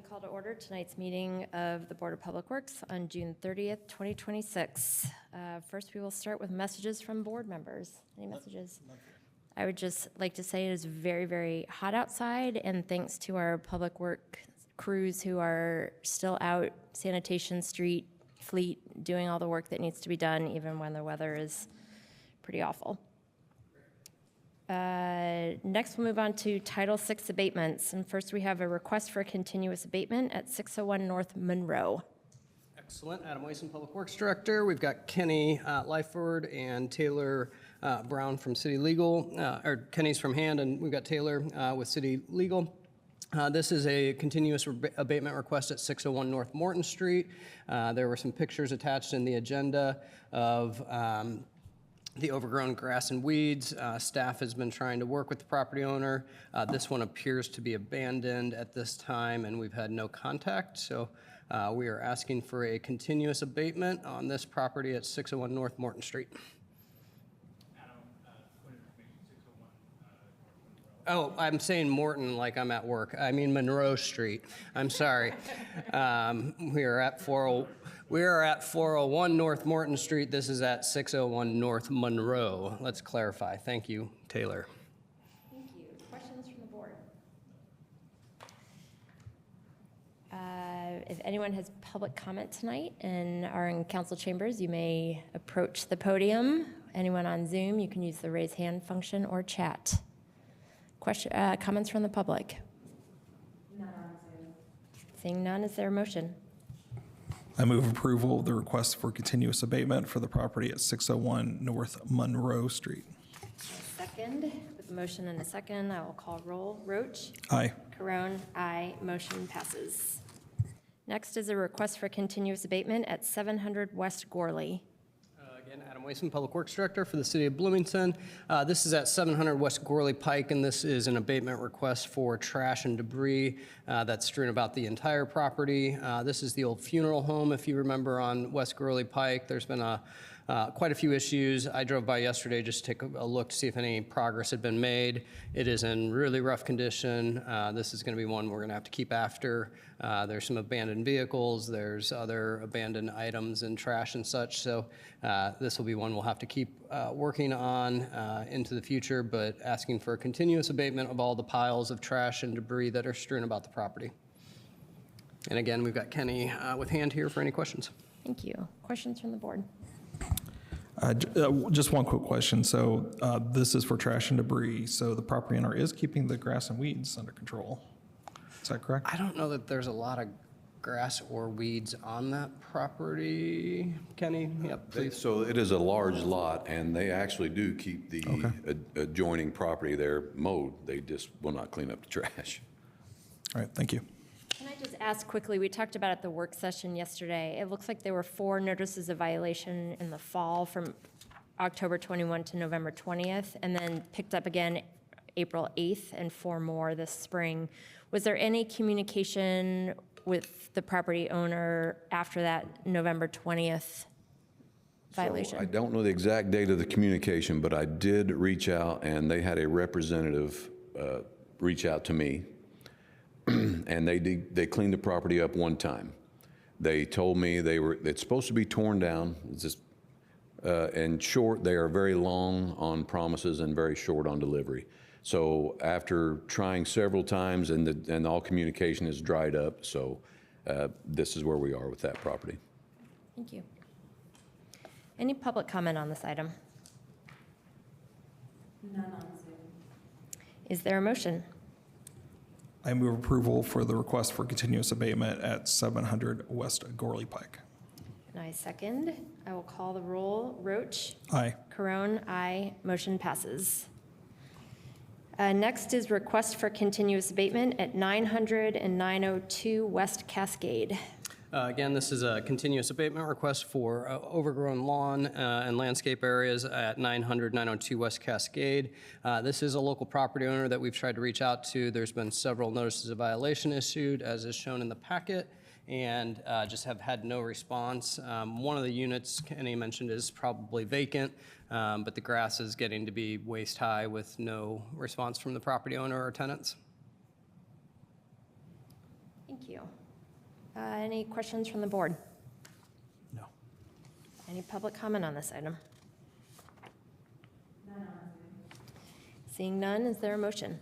call to order tonight's meeting of the Board of Public Works on June 30th, 2026. First, we will start with messages from board members. Any messages? I would just like to say it is very, very hot outside, and thanks to our public work crews who are still out, sanitation, street, fleet, doing all the work that needs to be done, even when the weather is pretty awful. Next, we'll move on to Title VI abatements. And first, we have a request for a continuous abatement at 601 North Monroe. Excellent. Adam Wason, Public Works Director. We've got Kenny Lyford and Taylor Brown from City Legal, or Kenny's from Hand, and we've got Taylor with City Legal. This is a continuous abatement request at 601 North Morton Street. There were some pictures attached in the agenda of the overgrown grass and weeds. Staff has been trying to work with the property owner. This one appears to be abandoned at this time, and we've had no contact. So we are asking for a continuous abatement on this property at 601 North Morton Street. Oh, I'm saying Morton like I'm at work. I mean Monroe Street. I'm sorry. We are at 401 North Morton Street. This is at 601 North Monroe. Let's clarify. Thank you, Taylor. Thank you. Questions from the board? If anyone has public comment tonight and are in council chambers, you may approach the podium. Anyone on Zoom, you can use the raise hand function or chat. Comments from the public? None on Zoom. Seeing none, is there a motion? I move approval of the request for continuous abatement for the property at 601 North Monroe Street. Second, with a motion and a second, I will call roll. Roach? Aye. Carone? Aye. Motion passes. Next is a request for continuous abatement at 700 West Gorley. Again, Adam Wason, Public Works Director for the City of Bloomington. This is at 700 West Gorley Pike, and this is an abatement request for trash and debris that's strewn about the entire property. This is the old funeral home, if you remember, on West Gorley Pike. There's been quite a few issues. I drove by yesterday just to take a look to see if any progress had been made. It is in really rough condition. This is going to be one we're going to have to keep after. There's some abandoned vehicles. There's other abandoned items and trash and such. So this will be one we'll have to keep working on into the future, but asking for a continuous abatement of all the piles of trash and debris that are strewn about the property. And again, we've got Kenny with Hand here for any questions. Thank you. Questions from the board? Just one quick question. So this is for trash and debris. So the property owner is keeping the grass and weeds under control. Is that correct? I don't know that there's a lot of grass or weeds on that property. Kenny? Yep, please. So it is a large lot, and they actually do keep the adjoining property there mowed. They just will not clean up the trash. All right, thank you. Can I just ask quickly, we talked about at the work session yesterday, it looks like there were 4 notices of violation in the fall from October 21 to November 20th, and then picked up again April 8th and 4 more this spring. Was there any communication with the property owner after that November 20th violation? So I don't know the exact date of the communication, but I did reach out, and they had a representative reach out to me. And they cleaned the property up one time. They told me it's supposed to be torn down. It's just, in short, they are very long on promises and very short on delivery. So after trying several times and all communication is dried up, so this is where we are with that property. Thank you. Any public comment on this item? None on Zoom. Is there a motion? I move approval for the request for continuous abatement at 700 West Gorley Pike. And I second. I will call the roll. Roach? Aye. Carone? Aye. Motion passes. Next is request for continuous abatement at 900 and 902 West Cascade. Again, this is a continuous abatement request for overgrown lawn and landscape areas at 900 902 West Cascade. This is a local property owner that we've tried to reach out to. There's been several notices of violation issued, as is shown in the packet, and just have had no response. One of the units Kenny mentioned is probably vacant, but the grass is getting to be waist high with no response from the property owner or tenants. Thank Thank you. Any questions from the board? No. Any public comment on this item? Seeing none, is there a motion?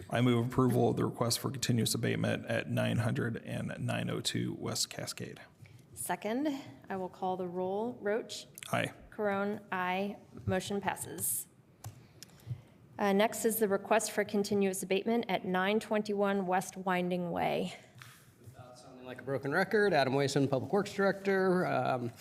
I move approval of the request for continuous abatement at 900 and 902 West Cascade. Second, I will call the roll. Roach? Aye. Carone, aye. Motion passes. Next is the request for continuous abatement at 921 West Winding Way. Without sounding like a broken record, Adam Wason, Public Works Director.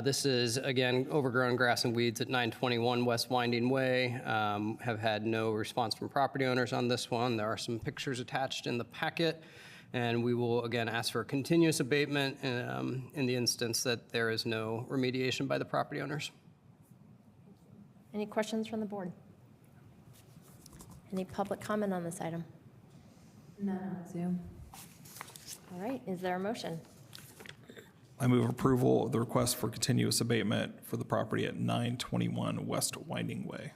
This is, again, overgrown grass and weeds at 921 West Winding Way. Have had no response from property owners on this one. There are some pictures attached in the packet, and we will, again, ask for continuous abatement in the instance that there is no remediation by the property owners. Any questions from the board? Any public comment on this item? None on Zoom. All right, is there a motion? I move approval of the request for continuous abatement for the property at 921 West Winding Way.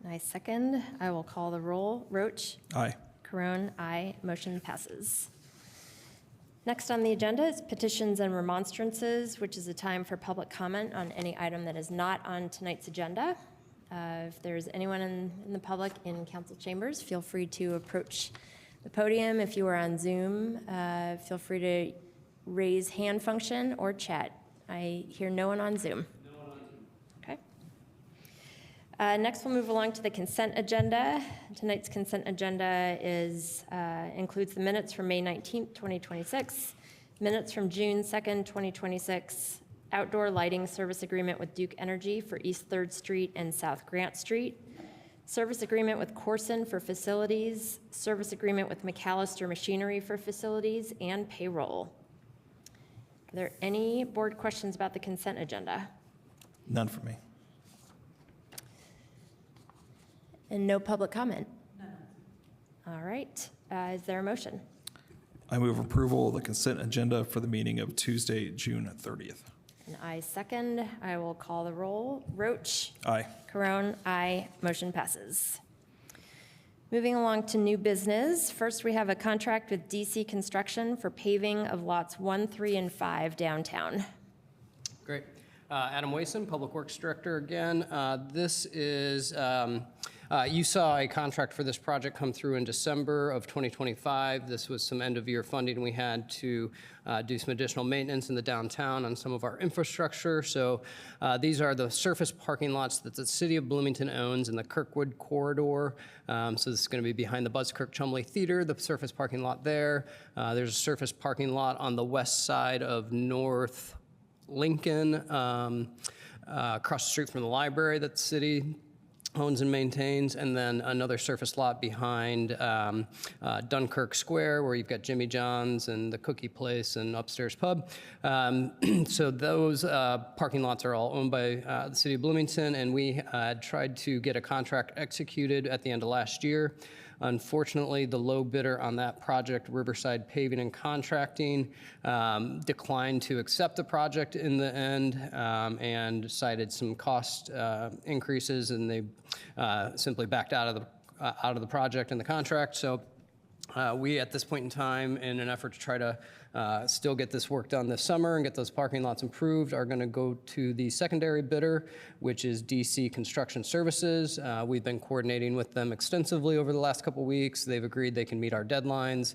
I second. I will call the roll. Roach? Aye. Carone, aye. Motion passes. Next on the agenda is petitions and remonstrances, which is a time for public comment on any item that is not on tonight's agenda. If there's anyone in the public in council chambers, feel free to approach the podium. If you are on Zoom, feel free to raise hand function or chat. I hear no one on Zoom. Okay. Next, we'll move along to the consent agenda. Tonight's consent agenda includes the minutes from May 19th, 2026, minutes from June 2nd, 2026, outdoor lighting service agreement with Duke Energy for East 3rd Street and South Grant Street, service agreement with Corson for facilities, service agreement with McAllister Machinery for facilities, and payroll. Are there any board questions about the consent agenda? None for me. And no public comment? All right. Is there a motion? I move approval of the consent agenda for the meeting of Tuesday, June 30th. And I second. I will call the roll. Roach? Aye. Carone, aye. Motion passes. Moving along to new business. First, we have a contract with DC Construction for paving of lots 1, 3, and 5 downtown. Great. Adam Wason, Public Works Director again. This is, you saw a contract for this project come through in December of 2025. This was some end-of-year funding we had to do some additional maintenance in the downtown on some of our infrastructure. So these are the surface parking lots that the city of Bloomington owns in the Kirkwood corridor. So this is going to be behind the Buzzkirk-Chumley Theater, the surface parking lot there. There's a surface parking lot on the west side of North Lincoln, across the street from the library that the city owns and maintains, and then another surface lot behind Dunkirk Square, where you've got Jimmy John's and the Cookie Place and Upstairs Pub. So those parking lots are all owned by the city of Bloomington, and we tried to get a contract executed at the end of last year. Unfortunately, the low bidder on that project, Riverside Paving and Contracting, declined to accept the project in the end and cited some cost increases, and they simply backed out of the project and the contract. So we, at this point in time, in an effort to try to still get this work done this summer and get those parking lots improved, are going to go to the secondary bidder, which is DC Construction Services. We've been coordinating with them extensively over the last couple weeks. They've agreed they can meet our deadlines.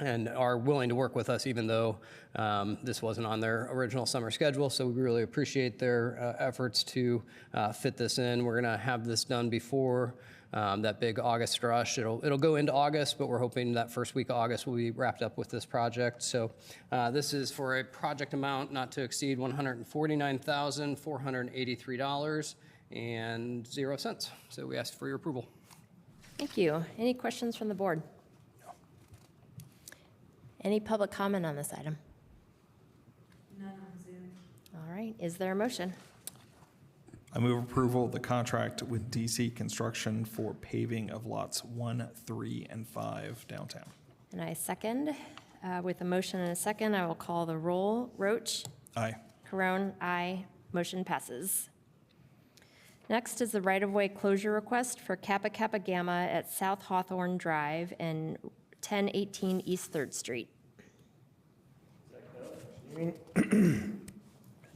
And are willing to work with us even though this wasn't on their original summer schedule. So we really appreciate their efforts to fit this in. We're going to have this done before that big August rush. It'll go into August, but we're hoping that first week of August we'll be wrapped up with this project. So this is for a project amount not to exceed $149,483.00. So we ask for your approval. Thank you. Any questions from the board? Any public comment on this item? None on Zoom. All right. Is there a motion? I move approval of the contract with DC Construction for paving of lots 1, 3, and 5 downtown. And I second. With a motion and a second, I will call the roll. Roach? Aye. Carone, aye. Motion passes. Next is the right-of-way closure request for Kappa Kappa Gamma at South Hawthorne Drive and 1018 East 3rd Street.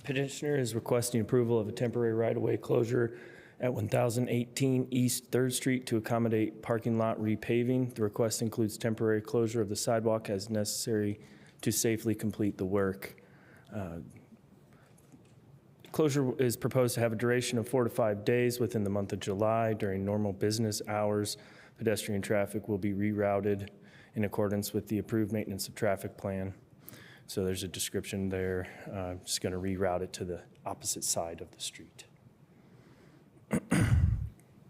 Petitioner is requesting approval of a temporary right-of-way closure at 1018 East 3rd Street to accommodate parking lot repaving. The request includes temporary closure of the sidewalk as necessary to safely complete the work. Closure is proposed to have a duration of 4 to 5 days within the month of July. During normal business hours, pedestrian traffic will be rerouted in accordance with the approved maintenance of traffic plan. So there's a description there. Just going to reroute it to the opposite side of the street.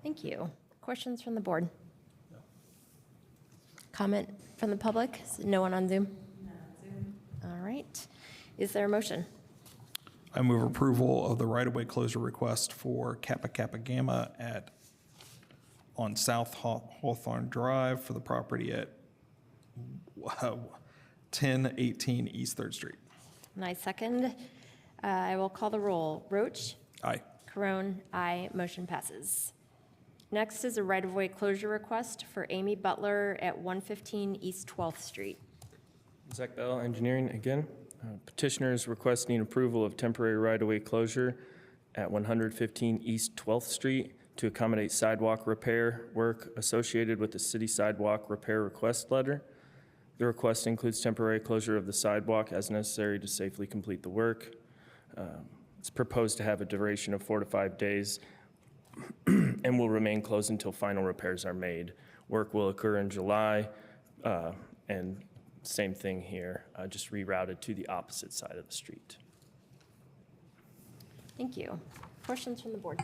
Thank you. Questions from the board? Comment from the public? No one on Zoom? None on Zoom. All right. Is there a motion? I move approval of the right-of-way closure request for Kappa Kappa Gamma on South Hawthorne Drive for the property at 1018 East 3rd Street. And I second. I will call the roll. Roach? Aye. Carone, aye. Motion passes. Next is a right-of-way closure request for Amy Butler at 115 East 12th Street. Zach Bell, Engineering, again. Petitioner is requesting approval of temporary right-of-way closure at 115 East 12th Street to accommodate sidewalk repair work associated with the city sidewalk repair request letter. The request includes temporary closure of the sidewalk as necessary to safely complete the work. It's proposed to have a duration of 4 to 5 days and will remain closed until final repairs are made. Work will occur in July, and same thing here, just rerouted to the opposite side of the street. Thank you. Questions from the board?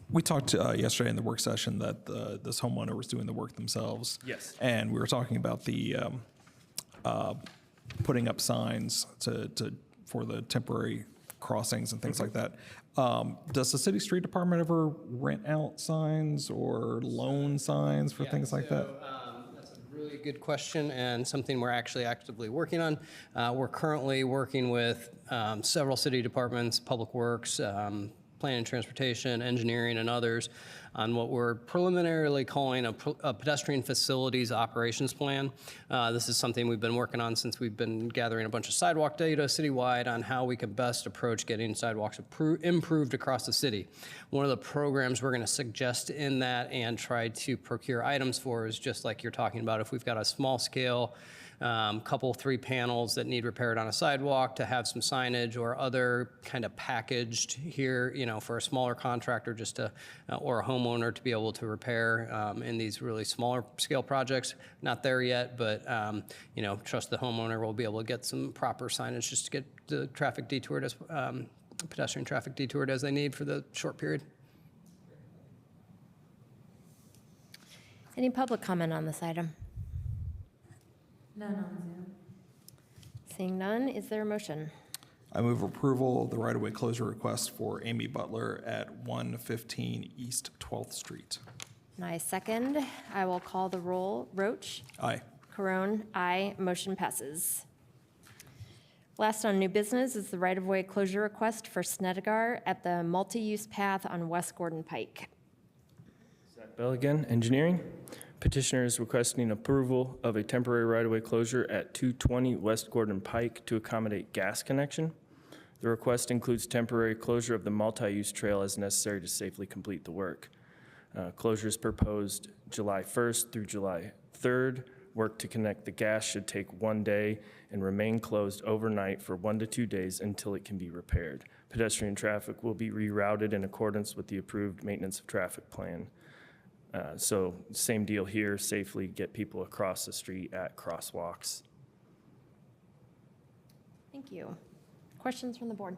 We talked yesterday in the work session that this homeowner was doing the work themselves. Yes. And we were talking about the putting up signs for the temporary crossings and things like that. Does the city street department ever rent out signs or loan signs for things like that? That's a really good question and something we're actually actively working on. We're currently working with several city departments, Public Works, Planning and Transportation, Engineering, and others on what we're preliminarily calling a pedestrian facilities operations plan. This is something we've been working on since we've been gathering a bunch of sidewalk data citywide on how we can best approach getting sidewalks improved across the city. One of the programs we're going to suggest in that and try to procure items for is just like you're talking about, if we've got a small scale couple, 3 panels that need repaired on a sidewalk, to have some signage or other kind of packaged here, for a smaller contractor just to, or a homeowner to be able to repair in these really smaller scale projects. Not there yet, but, trust the homeowner will be able to get some proper signage just to get the traffic detoured as, pedestrian traffic detoured as they need for the short period. Any public comment on this item? None on Zoom. Seeing none, is there a motion? I move approval of the right-of-way closure request for Amy Butler at 115 East 12th Street. And I second. I will call the roll. Roach? Aye. Carone, aye. Motion passes. Last on new business is the right-of-way closure request for Snedegar at the multi-use path on West Gordon Pike. Zach Bell again, Engineering. Petitioner is requesting approval of a temporary right-of-way closure at 220 West Gordon Pike to accommodate gas connection. The request includes temporary closure of the multi-use trail as necessary to safely complete the work. Closure is proposed July 1st through July 3rd. Work to connect the gas should take 1 day and remain closed overnight for 1 to 2 days until it can be repaired. Pedestrian traffic will be rerouted in accordance with the approved maintenance of traffic plan. So same deal here, safely get people across the street at crosswalks. Thank you. Questions from the board?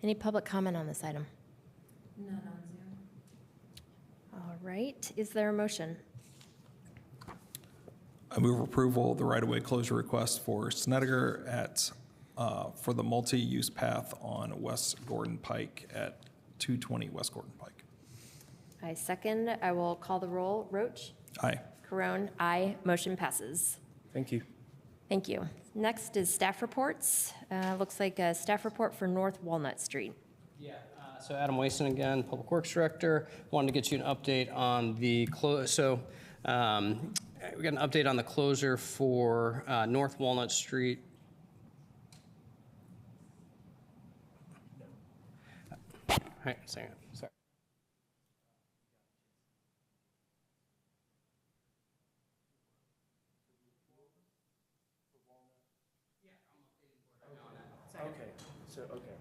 Any public comment on this item? None on Zoom. All right, is there a motion? I move approval of the right-of-way closure request for Snedegar for the multi-use path on West Gordon Pike at 220 West Gordon Pike. I second. I will call the roll. Roach? Aye. Carone, aye. Motion passes. Thank you. Thank you. Next is staff reports. Looks like a staff report for North Walnut Street. Yeah, So Adam Wason again, Public Works Director. Wanted to get you an update on the we got an update on the closure for North Walnut Street. All right, sorry.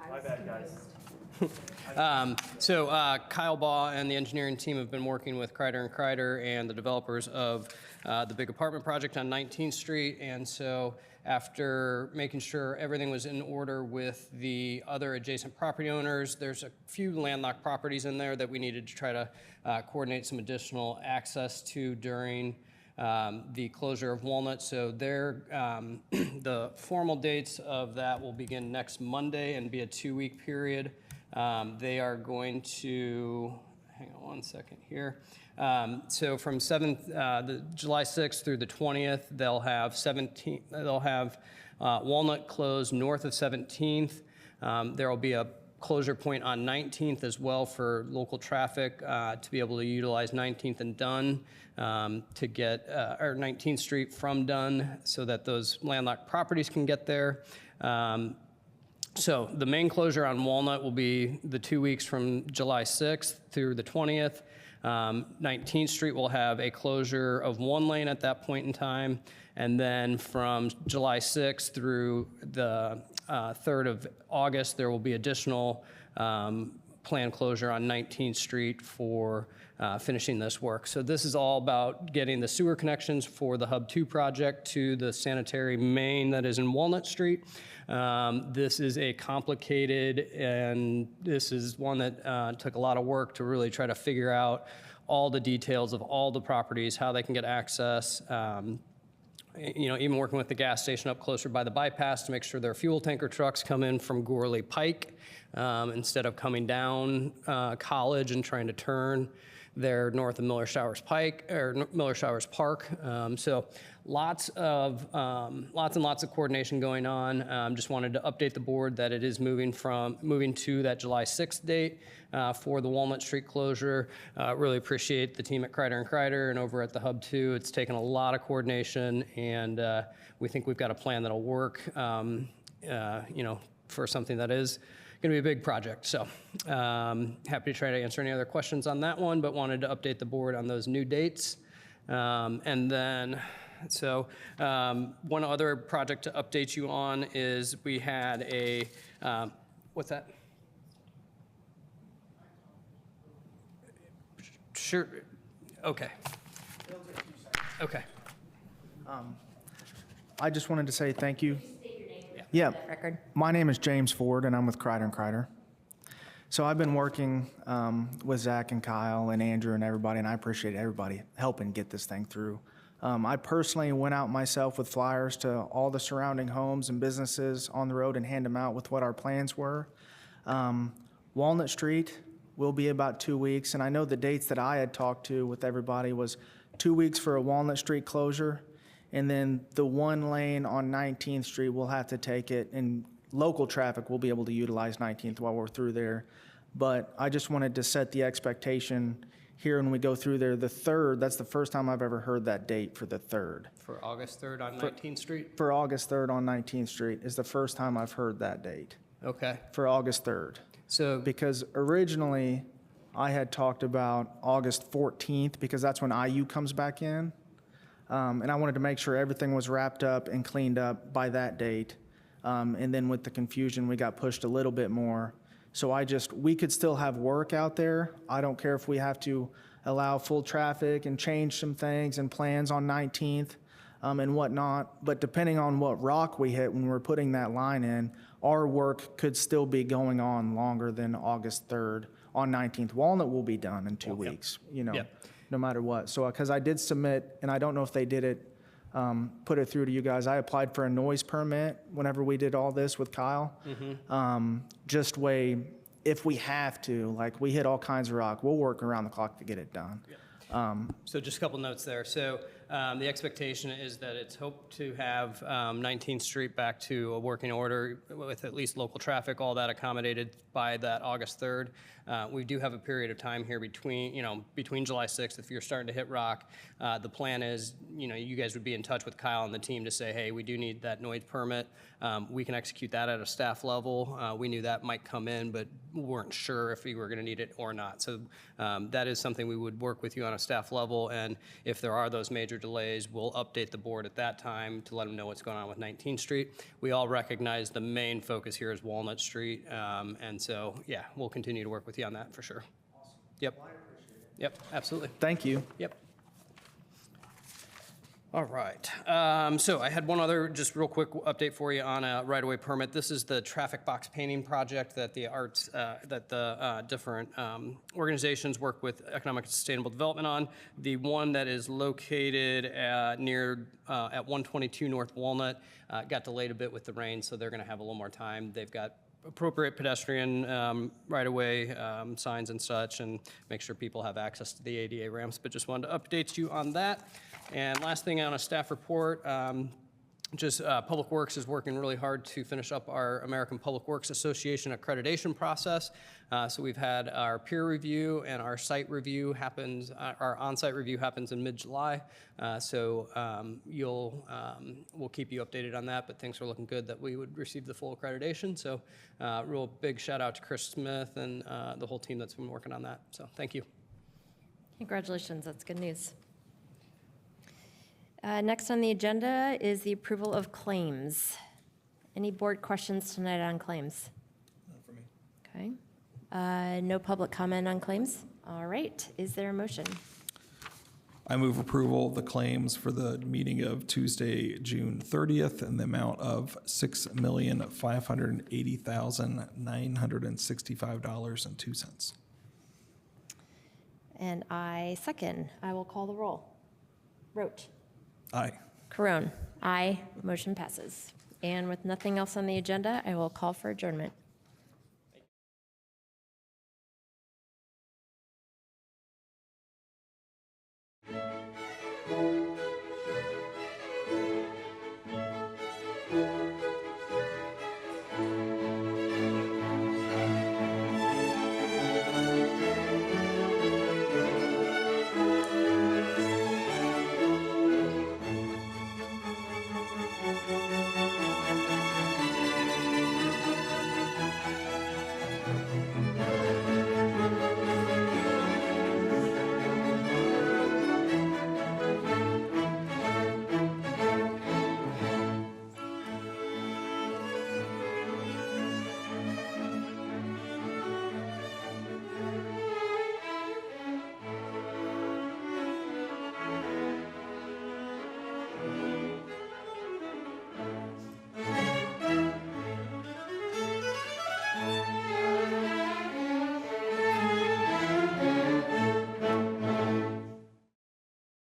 My bad, guys. Kyle Baugh and the engineering team have been working with Kreider & Kreider and the developers of the big apartment project on 19th Street. And so after making sure everything was in order with the other adjacent property owners, there's a few landlocked properties in there that we needed to try to coordinate some additional access to during the closure of Walnut. So the formal dates of that will begin next Monday and be a 2-week period. They are going to, hang on one second here. So from the July 6th through the 20th, they'll have Walnut closed north of 17th. There will be a closure point on 19th as well for local traffic to be able to utilize 19th and Dunn to get, or 19th Street from Dunn so that those landlocked properties can get there. So the main closure on Walnut will be the 2 weeks from July 6th through the 20th. 19th Street will have a closure of 1 lane at that point in time. And then from July 6th through the 3rd of August, there will be additional planned closure on 19th Street for finishing this work. So this is all about getting the sewer connections for the Hub 2 project to the sanitary main that is in Walnut Street. This is a complicated, and this is one that took a lot of work to really try to figure out all the details of all the properties, how they can get access. Even working with the gas station up closer by the bypass to make sure their fuel tanker trucks come in from Gorley Pike instead of coming down College and trying to turn there north of Miller Showers Pike or Miller Showers Park. So lots and lots of coordination going on. Just wanted to update the board that it is moving to that July 6th date for the Walnut Street closure. Really appreciate the team at Kreider & Kreider and over at the Hub 2. It's taken a lot of coordination, and we think we've got a plan that'll work, for something that is going to be a big project. So happy to try to answer any other questions on that one, but wanted to update the board on those new dates. And then, one other project to update you on is we had a, what's that? Sure, okay. Okay. I just wanted to say thank you. Yeah. Yeah, Record. my name is James Ford, and I'm with Kreider & Kreider. So I've been working with Zach and Kyle and Andrew and everybody, and I appreciate everybody helping get this thing through. I personally went out myself with flyers to all the surrounding homes and businesses on the road and hand them out with what our plans were. Walnut Street will be about 2 weeks, and I know the dates that I had talked to with everybody was 2 weeks for a Walnut Street closure, and then the 1 lane on 19th Street, we'll have to take it, and local traffic will be able to utilize 19th while we're through there. But I just wanted to set the expectation here when we go through there. The 3rd, that's the first time I've ever heard that date for the 3rd. For August 3rd on 19th Street? For August 3rd on 19th Street is the first time I've heard that date. Okay. For August 3rd. So, Because originally, I had talked about August 14th, because that's when IU comes back in. And I wanted to make sure everything was wrapped up and cleaned up by that date. And then with the confusion, we got pushed a little bit more. So we could still have work out there. I don't care if we have to allow full traffic and change some things and plans on 19th and whatnot. But depending on what rock we hit when we're putting that line in, our work could still be going on longer than August 3rd on 19th. Walnut will be done in 2 weeks, no matter what. So, because I did submit, and I don't know if they did it, put it through to you guys. I applied for a noise permit whenever we did all this with Kyle. Just if we have to, like we hit all kinds of rock, we'll work around the clock to get it done. so just a couple notes there. So The expectation is that it's hoped to have 19th Street back to a working order with at least local traffic, all that accommodated by that August 3rd. We do have a period of time here between July 6th, if you're starting to hit rock. The plan is, you guys would be in touch with Kyle and the team to say, hey, we do need that noise permit. We can execute that at a staff level. We knew that might come in, but weren't sure if we were going to need it or not. So that is something we would work with you on a staff level, and if there are those major delays, we'll update the board at that time to let them know what's going on with 19th Street. We all recognize the main focus here is Walnut Street, and so, yeah, we'll continue to work with you on that for sure. Awesome. Yep. Well, I appreciate it. Yep, absolutely. Thank you. Yep. All right. So I had one other just real quick update for you on a right-of-way permit. This is the traffic box painting project that the different organizations work with Economic and Sustainable Development on. The one that is located at 122 North Walnut got delayed a bit with the rain, so they're going to have a little more time. They've got appropriate pedestrian right-of-way signs and such, and make sure people have access to the ADA ramps, but just wanted to update you on that. And last thing on a staff report, Public Works is working really hard to finish up our American Public Works Association accreditation process. So we've had our peer review and our site review happens, our on-site review happens in mid-July. We'll keep you updated on that, but things are looking good that we would receive the full accreditation. So real big shout out to Chris Smith and the whole team that's been working on that. So thank you. Congratulations, that's good news. Next on the agenda is the approval of claims. Any board questions tonight on claims? Not for me. Okay. No public comment on claims? All right. Is there a motion? I move approval of the claims for the meeting of Tuesday, June 30th, in the amount of $6,580,965.02. And I second. I will call the roll. Roach. Aye. Corone. Aye. Motion passes. And with nothing else on the agenda, I will call for adjournment.